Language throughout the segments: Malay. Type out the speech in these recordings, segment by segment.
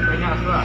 Banyak suara.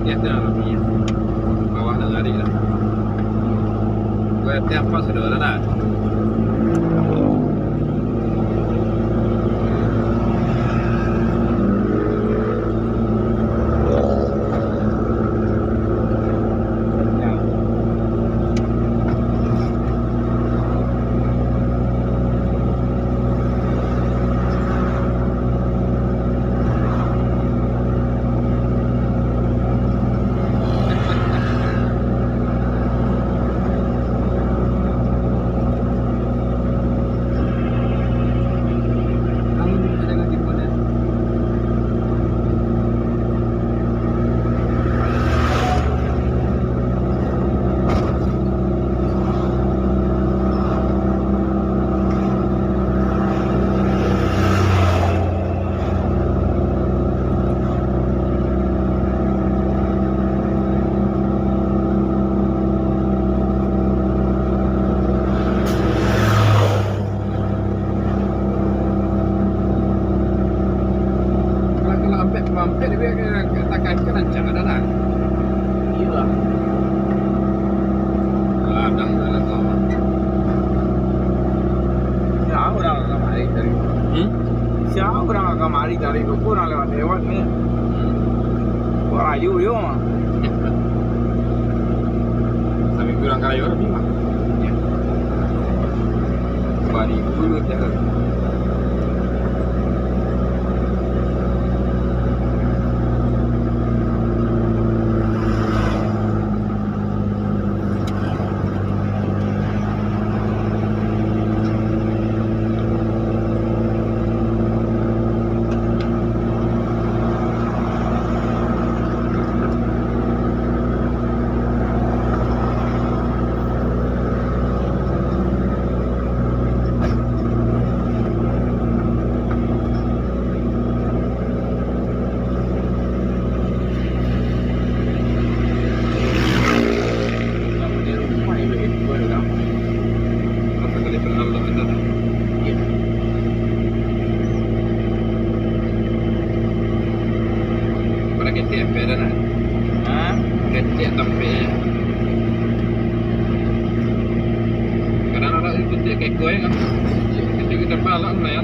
Tiap dah ni. Bawah dah lari dah. Gue tiap pas sudah ada dah. Mampir dia katakan kan rancang ada lah. Iya. Ladang dah kau. Siapa orang akan mari dari? Siapa orang akan mari dari Lumpur orang lewat ni? Orang ayu yo. Tapi kurang kaya lebih mah. Bari dulu jangan. Ketiak pada nak. Ketiak tapi. Kadang ada itu ketiak kekoi kan. Kita balak lah ya,